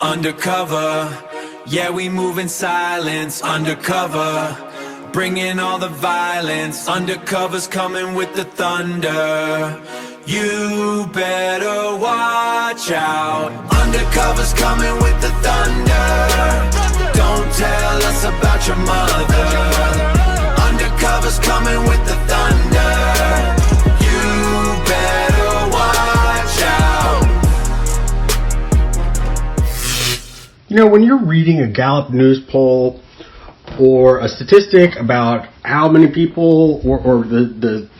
Undercover, yeah, we move in silence. Undercover, bringing all the violence. Undercover's coming with the thunder. You better watch out. Undercover's coming with the thunder. Don't tell us about your mother. Undercover's coming with the thunder. You better watch out. You know, when you're reading a Gallup news poll or a statistic about how many people or the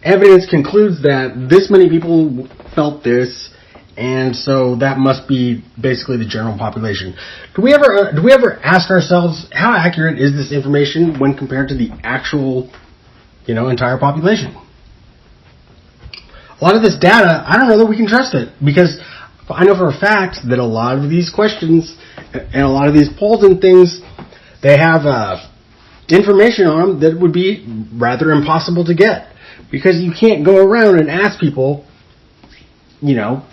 evidence concludes that this many people felt this, and so that must be basically the general population. Do we ever ask ourselves, how accurate is this information when compared to the actual, entire population? A lot of this data, I don't know that we can trust it, because I know for a fact that a lot of these questions and a lot of these polls and things, they have information on them that would be rather impossible to get, because you can't go around and ask people,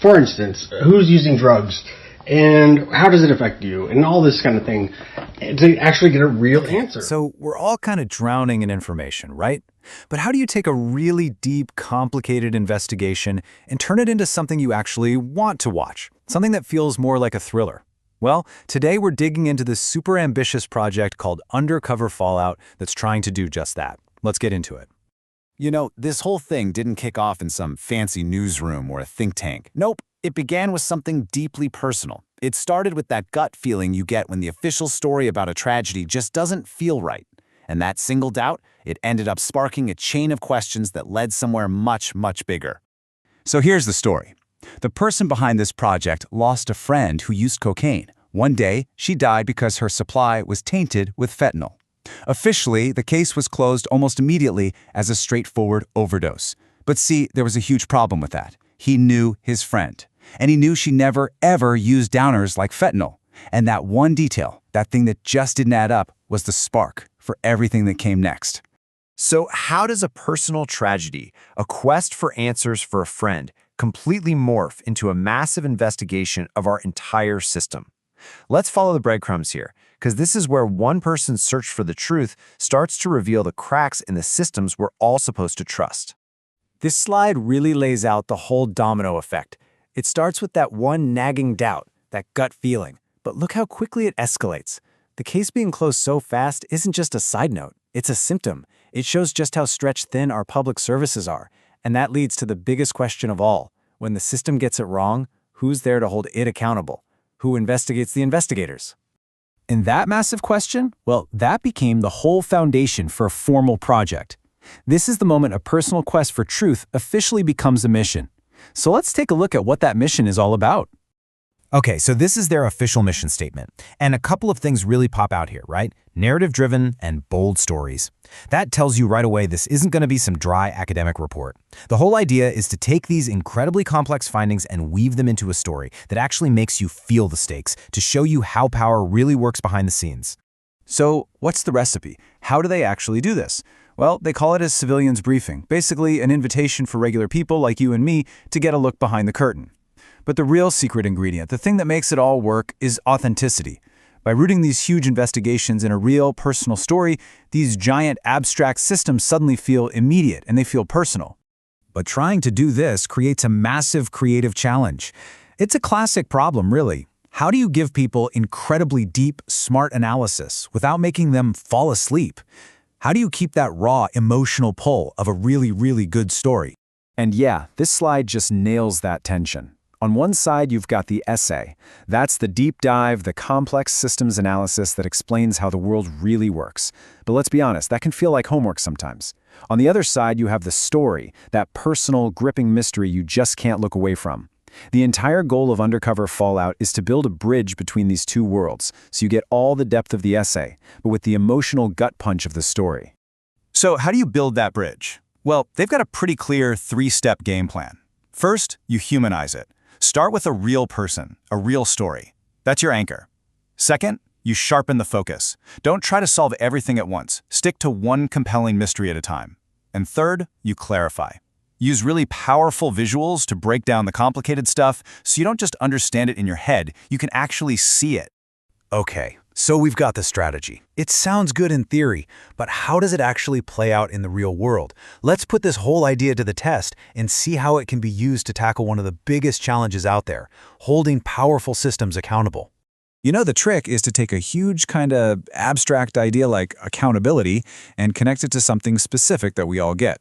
for instance, who's using drugs and how does it affect you and all this kind of thing to actually get a real answer. So we're all kind of drowning in information, right? But how do you take a really deep, complicated investigation and turn it into something you actually want to watch? Something that feels more like a thriller? Well, today we're digging into this super ambitious project called Undercover Fallout that's trying to do just that. Let's get into it. You know, this whole thing didn't kick off in some fancy newsroom or a think tank. Nope, it began with something deeply personal. It started with that gut feeling you get when the official story about a tragedy just doesn't feel right. And that single doubt, it ended up sparking a chain of questions that led somewhere much, much bigger. So here's the story. The person behind this project lost a friend who used cocaine. One day, she died because her supply was tainted with fentanyl. Officially, the case was closed almost immediately as a straightforward overdose. But see, there was a huge problem with that. He knew his friend. And he knew she never, ever used downers like fentanyl. And that one detail, that thing that just didn't add up, was the spark for everything that came next. So how does a personal tragedy, a quest for answers for a friend, completely morph into a massive investigation of our entire system? Let's follow the breadcrumbs here, because this is where one person's search for the truth starts to reveal the cracks in the systems we're all supposed to trust. This slide really lays out the whole domino effect. It starts with that one nagging doubt, that gut feeling, but look how quickly it escalates. The case being closed so fast isn't just a side note, it's a symptom. It shows just how stretched thin our public services are, and that leads to the biggest question of all. When the system gets it wrong, who's there to hold it accountable? Who investigates the investigators? And that massive question, well, that became the whole foundation for a formal project. This is the moment a personal quest for truth officially becomes a mission. So let's take a look at what that mission is all about. Okay, so this is their official mission statement. And a couple of things really pop out here, right? Narrative-driven and bold stories. That tells you right away this isn't going to be some dry academic report. The whole idea is to take these incredibly complex findings and weave them into a story that actually makes you feel the stakes, to show you how power really works behind the scenes. So what's the recipe? How do they actually do this? Well, they call it a civilian's briefing, basically an invitation for regular people like you and me to get a look behind the curtain. But the real secret ingredient, the thing that makes it all work, is authenticity. By rooting these huge investigations in a real, personal story, these giant, abstract systems suddenly feel immediate and they feel personal. But trying to do this creates a massive creative challenge. It's a classic problem, really. How do you give people incredibly deep, smart analysis without making them fall asleep? How do you keep that raw, emotional pull of a really, really good story? And yeah, this slide just nails that tension. On one side, you've got the essay. That's the deep dive, the complex systems analysis that explains how the world really works. But let's be honest, that can feel like homework sometimes. On the other side, you have the story, that personal, gripping mystery you just can't look away from. The entire goal of Undercover Fallout is to build a bridge between these two worlds, so you get all the depth of the essay, but with the emotional gut punch of the story. So how do you build that bridge? Well, they've got a pretty clear three-step game plan. First, you humanize it. Start with a real person, a real story. That's your anchor. Second, you sharpen the focus. Don't try to solve everything at once. Stick to one compelling mystery at a time. And third, you clarify. Use really powerful visuals to break down the complicated stuff so you don't just understand it in your head, you can actually see it. Okay, so we've got the strategy. It sounds good in theory, but how does it actually play out in the real world? Let's put this whole idea to the test and see how it can be used to tackle one of the biggest challenges out there, holding powerful systems accountable. You know, the trick is to take a huge kind of abstract idea like accountability and connect it to something specific that we all get.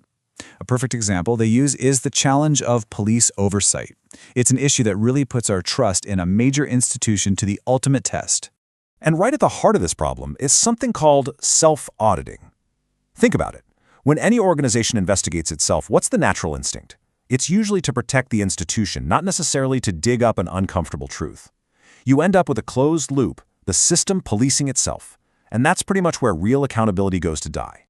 A perfect example they use is the challenge of police oversight. It's an issue that really puts our trust in a major institution to the ultimate test. And right at the heart of this problem is something called self-auditing. Think about it. When any organization investigates itself, what's the natural instinct? It's usually to protect the institution, not necessarily to dig up an uncomfortable truth. You end up with a closed loop, the system policing itself. And that's pretty much where real accountability goes to die.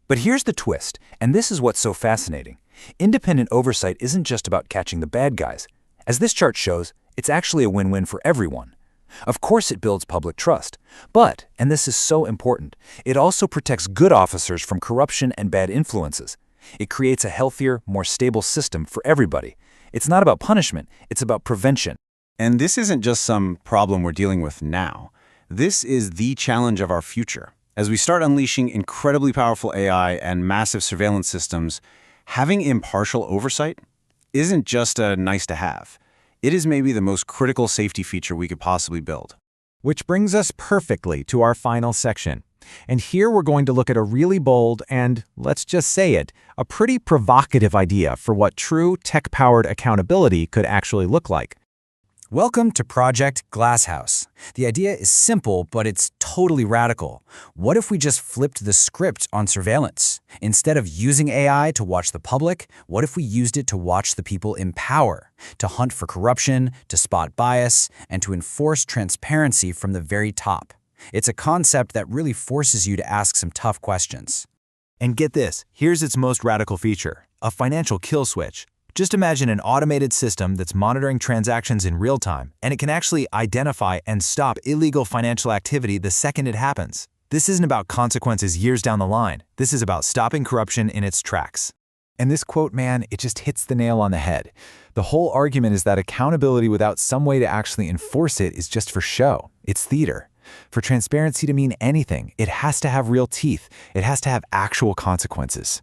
But here's the twist, and this is what's so fascinating. Independent oversight isn't just about catching the bad guys. As this chart shows, it's actually a win-win for everyone. Of course it builds public trust, but, and this is so important, it also protects good officers from corruption and bad influences. It creates a healthier, more stable system for everybody. It's not about punishment, it's about prevention. And this isn't just some problem we're dealing with now. This is the challenge of our future. As we start unleashing incredibly powerful AI and massive surveillance systems, having impartial oversight isn't just a nice to have. It is maybe the most critical safety feature we could possibly build. Which brings us perfectly to our final section. And here we're going to look at a really bold and, let's just say it, a pretty provocative idea for what true tech-powered accountability could actually look like. Welcome to Project Glasshouse. The idea is simple, but it's totally radical. What if we just flipped the script on surveillance? Instead of using AI to watch the public, what if we used it to watch the people in power, to hunt for corruption, to spot bias, and to enforce transparency from the very top? It's a concept that really forces you to ask some tough questions. And get this, here's its most radical feature, a financial kill switch. Just imagine an automated system that's monitoring transactions in real time, and it can actually identify and stop illegal financial activity the second it happens. This isn't about consequences years down the line. This is about stopping corruption in its tracks. And this quote, man, it just hits the nail on the head. The whole argument is that accountability without some way to actually enforce it is just for show. It's theater. For transparency to mean anything, it has to have real teeth. It has to have actual consequences.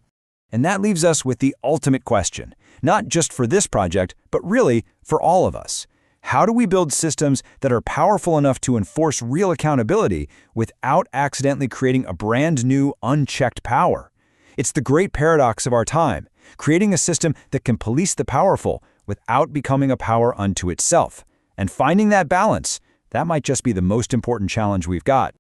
And that leaves us with the ultimate question, not just for this project, but really for all of us. How do we build systems that are powerful enough to enforce real accountability without accidentally creating a brand new, unchecked power? It's the great paradox of our time, creating a system that can police the powerful without becoming a power unto itself. And finding that balance, that might just be the most important challenge we've got.